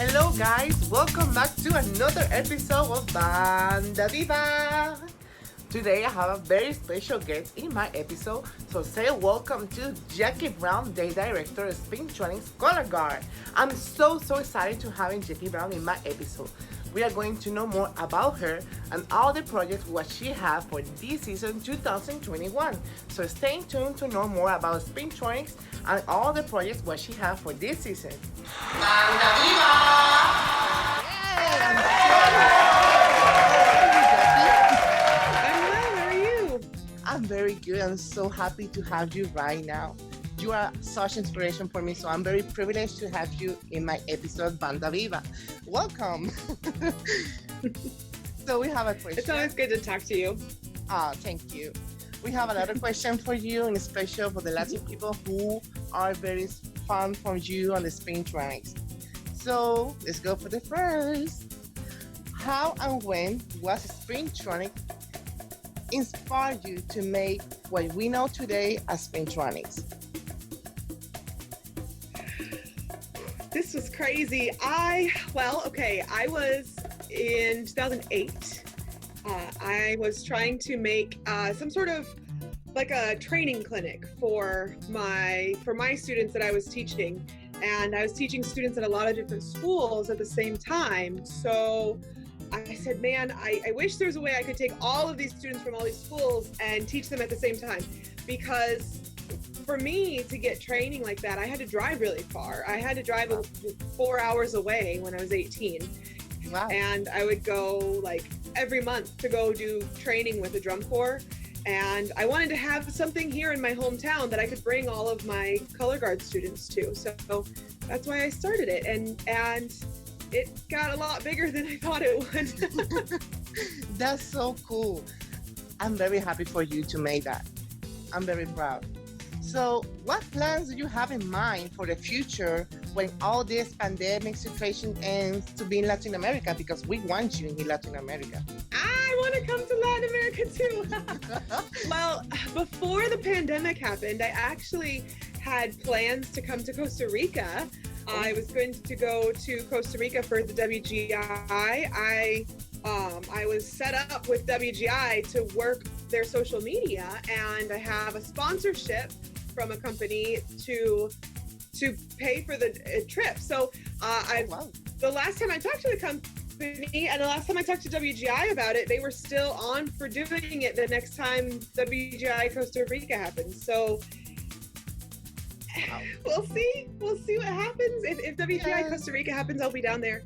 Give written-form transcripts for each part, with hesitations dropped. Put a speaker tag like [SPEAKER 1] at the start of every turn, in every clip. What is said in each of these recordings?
[SPEAKER 1] Hello guys, welcome back to another episode of Banda, Viva! Today I have a very special guest in my episode, so say welcome to Jackie Brown, the director of Spintronix Color Guard. I'm so excited to having Jackie Brown in my episode. We are going to know more about her and all the projects what she has for this season 2021. So stay tuned to know more about Spintronix and all the projects what she has for this season. Banda Viva! Yay!
[SPEAKER 2] I'm well, how are you?
[SPEAKER 1] I'm very good. I'm so happy to have you right now. You are such inspiration for me, so I'm very privileged to have you in my episode Banda Viva. Welcome. So we have a question.
[SPEAKER 2] It's always good to talk to you.
[SPEAKER 1] Thank you. We have another question for you, and especially for the Latin people who are very fun from you on the Spintronix. So let's go for the first. How and when was Spintronix inspired you to make what we know today as Spintronix?
[SPEAKER 2] This was crazy. I was in 2008. I was trying to make some sort of like a training clinic for my students that I was teaching. And I was teaching students at a lot of different schools at the same time. So I said, man, I wish there was a way I could take all of these students from all these schools and teach them at the same time. Because for me to get training like that, I had to drive really far. I had to drive 4 hours away when I was 18.
[SPEAKER 1] Wow.
[SPEAKER 2] And I would go like every month to go do training with a drum corps. And I wanted to have something here in my hometown that I could bring all of my color guard students to. So that's why I started it. And it got a lot bigger than I thought it would.
[SPEAKER 1] That's so cool. I'm very happy for you to make that. I'm very proud. So what plans do you have in mind for the future when all this pandemic situation ends to be in Latin America? Because we want you in Latin America.
[SPEAKER 2] I want to come to Latin America too. Well, before the pandemic happened, I actually had plans to come to Costa Rica. I was going to go to Costa Rica for the WGI. I was set up with WGI to work their social media, and I have a sponsorship from a company to pay for the trip. So the last time I talked to the company and the last time I talked to WGI about it, they were still on for doing it the next time WGI Costa Rica happens. So we'll see what happens. If WGI Costa Rica happens, I'll be down there.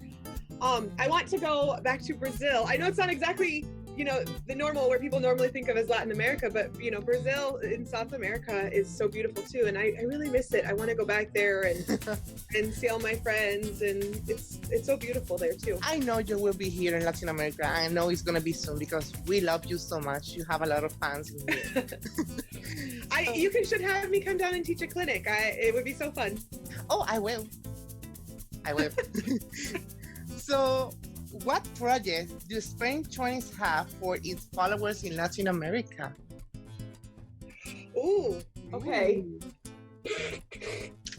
[SPEAKER 2] I want to go back to Brazil. I know it's not exactly, the normal where people normally think of as Latin America, but Brazil in South America is so beautiful too, and I really miss it. I want to go back there and see all my friends, and it's so beautiful there too.
[SPEAKER 1] I know you will be here in Latin America. I know it's gonna be soon because we love you so much. You have a lot of fans in here.
[SPEAKER 2] You should have me come down and teach a clinic. It would be so fun.
[SPEAKER 1] Oh, I will. So, what projects do Spintronix have for its followers in Latin America?
[SPEAKER 2] Ooh, okay. Ooh.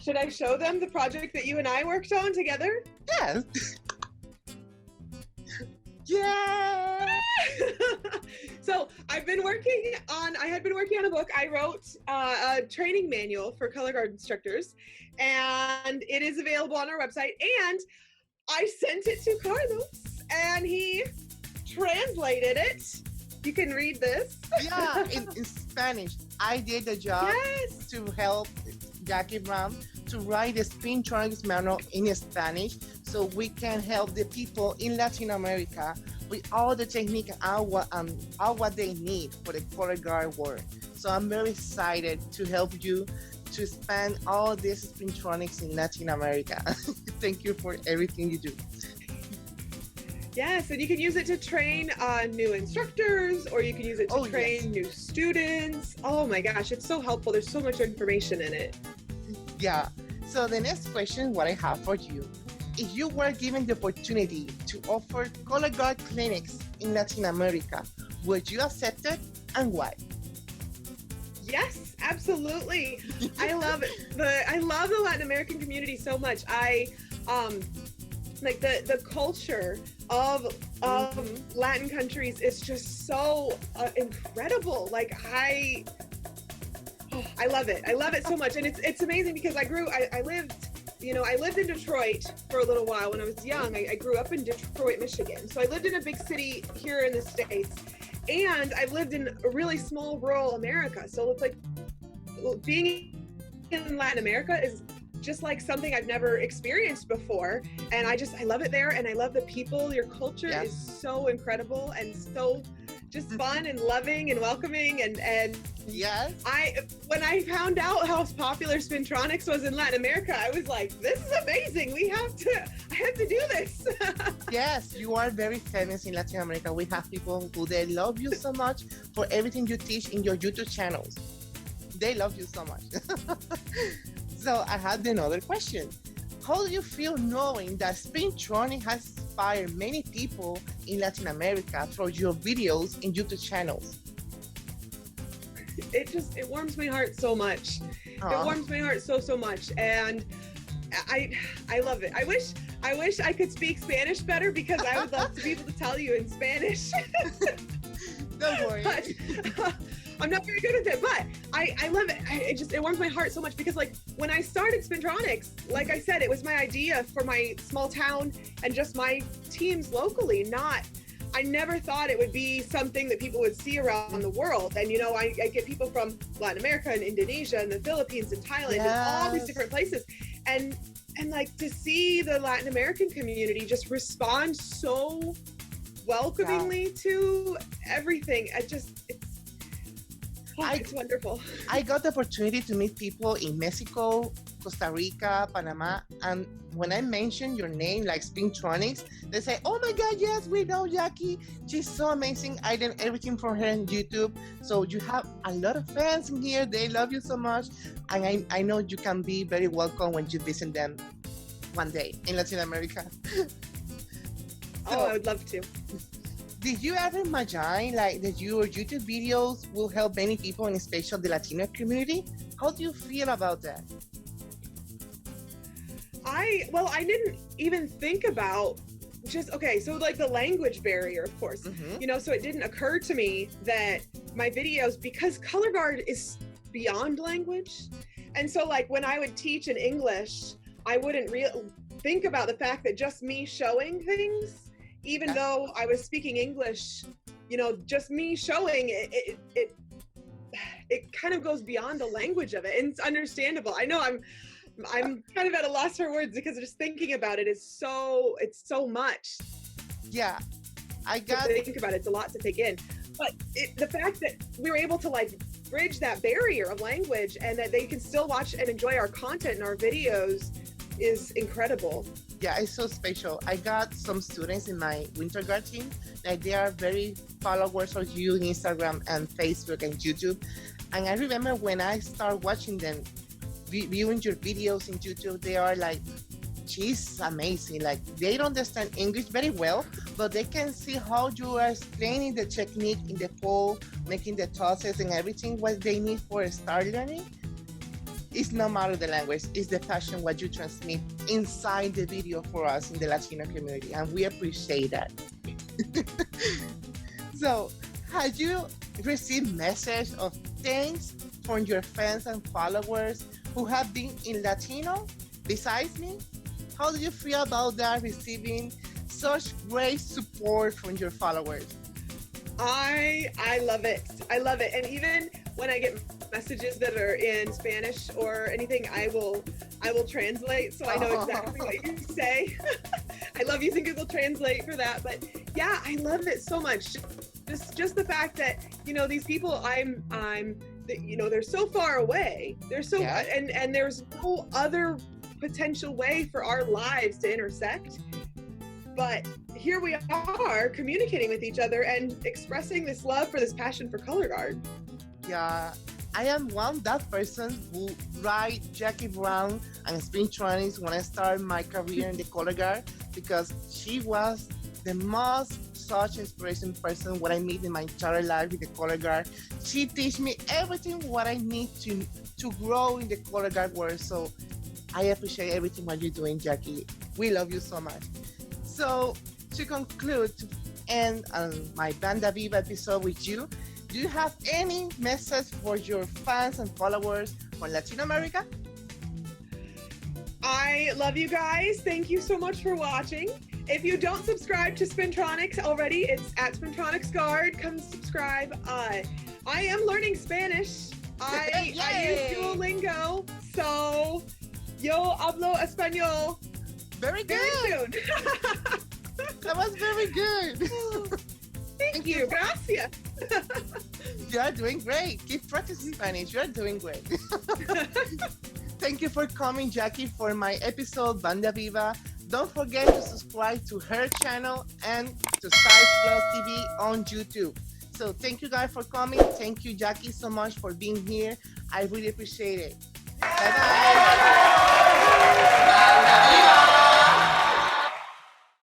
[SPEAKER 2] Should I show them the project that you and I worked on together?
[SPEAKER 1] Yes. Yeah.
[SPEAKER 2] So I had been working on a book. I wrote a training manual for color guard instructors, and it is available on our website. And I sent it to Carlos, and he translated it. You can read this.
[SPEAKER 1] Yeah, in Spanish. I did the job to help Jackie Brown to write the Spintronix manual in Spanish so we can help the people in Latin America with all the technique and all what they need for the color guard work. So I'm very excited to help you to expand all this Spintronix in Latin America. Thank you for everything you do.
[SPEAKER 2] Yes, and you can use it to train new instructors, or you can use it to train new students. Oh my gosh, it's so helpful. There's so much information in it.
[SPEAKER 1] Yeah. So the next question, what I have for you, if you were given the opportunity to offer color guard clinics in Latin America, would you accept it, and why?
[SPEAKER 2] Yes, absolutely. I love the Latin American community so much. like the culture of Latin countries is just so incredible. Like I love it. I love it so much, and it's amazing because I lived, I lived in Detroit for a little while when I was young. I grew up in Detroit, Michigan. So I lived in a big city here in the States, and I've lived in a really small rural America. So it's like being in Latin America is just like something I've never experienced before. And I love it there. And I love the people. Your culture is so incredible and so just fun and loving and welcoming. And
[SPEAKER 1] yes,
[SPEAKER 2] when I found out how popular Spintronix was in Latin America, I was like, this is amazing. I have to do this.
[SPEAKER 1] Yes, you are very famous in Latin America. We have people who they love you so much for everything you teach in your YouTube channels. They love you so much. So I had another question. How do you feel knowing that Spintronix has inspired many people in Latin America through your videos and YouTube channels?
[SPEAKER 2] It warms my heart so much.
[SPEAKER 1] Aww.
[SPEAKER 2] It warms my heart so much, and I love it. I wish I could speak Spanish better because I would love to be able to tell you in Spanish.
[SPEAKER 1] Don't worry.
[SPEAKER 2] But, I'm not very good with it, but I love it. It warms my heart so much because, like, when I started Spintronix, like I said, it was my idea for my small town and just my teams locally. I never thought it would be something that people would see around the world. And, I get people from Latin America and Indonesia and the Philippines and Thailand and all these different places. And like to see the Latin American community just respond so welcomingly to everything. It's wonderful.
[SPEAKER 1] I got the opportunity to meet people in Mexico, Costa Rica, Panama, and when I mention your name, like Spintronix, they say, "Oh my God, yes, we know Jackie. She's so amazing. I did everything from her on YouTube." So you have a lot of fans in here. They love you so much, and I know you can be very welcome when you visit them one day in Latin America.
[SPEAKER 2] I would love to.
[SPEAKER 1] Did you ever imagine that your YouTube videos will help many people, and especially the Latino community? How do you feel about that?
[SPEAKER 2] I didn't even think about so like the language barrier, of course, so it didn't occur to me that my videos, because color guard is beyond language. And so like when I would teach in English, I wouldn't think about the fact that just me showing things, even though I was speaking English, just me showing it kind of goes beyond the language of it. And it's understandable. I know I'm kind of at a loss for words because just thinking about it it's so much.
[SPEAKER 1] Yeah,
[SPEAKER 2] to think about it. It's a lot to take in. But the fact that we were able to like bridge that barrier of language and that they can still watch and enjoy our content and our videos is incredible.
[SPEAKER 1] Yeah, it's so special. I got some students in my winter guard team that they are very followers of you on Instagram and Facebook and YouTube. And I remember when I started watching them, viewing your videos in YouTube, they are like, she's amazing. Like they don't understand English very well, but they can see how you are explaining the technique in the pole, making the tosses and everything, what they need for start learning. It's no matter the language, it's the passion, what you transmit inside the video for us in the Latino community, and we appreciate that. So, have you received message of thanks from your fans and followers who have been in Latino besides me? How do you feel about that, receiving such great support from your followers?
[SPEAKER 2] I love it. I love it. And even when I get messages that are in Spanish or anything, I will translate, so I know exactly what you say. I love using Google Translate for that. But yeah, I love it so much. Just the fact that these people they're so far away. They're so and there's no other potential way for our lives to intersect. But here we are communicating with each other and expressing this love for this passion for color guard.
[SPEAKER 1] Yeah, I am that person who write Jackie Brown and Spintronix when I started my career in the color guard, because she was the most such inspiration person what I meet in my entire life with the color guard. She teach me everything what I need to grow in the color guard world. So I appreciate everything what you're doing, Jackie. We love you so much. So to conclude, to end my Banda Viva episode with you, do you have any message for your fans and followers from Latin America?
[SPEAKER 2] I love you guys. Thank you so much for watching. If you don't subscribe to Spintronix already, it's at Spintronix Guard. Come subscribe. I am learning Spanish. I use Duolingo, so yo hablo español.
[SPEAKER 1] Very good.
[SPEAKER 2] Very soon.
[SPEAKER 1] That was very good.
[SPEAKER 2] Thank you. Gracias.
[SPEAKER 1] You are doing great. Keep practicing Spanish. You are doing great. Thank you for coming, Jackie, for my episode Banda Viva. Don't forget to subscribe to her channel and to Stars Plus TV on YouTube. So thank you guys for coming. Thank you, Jackie, so much for being here. I really appreciate it. Bye-bye.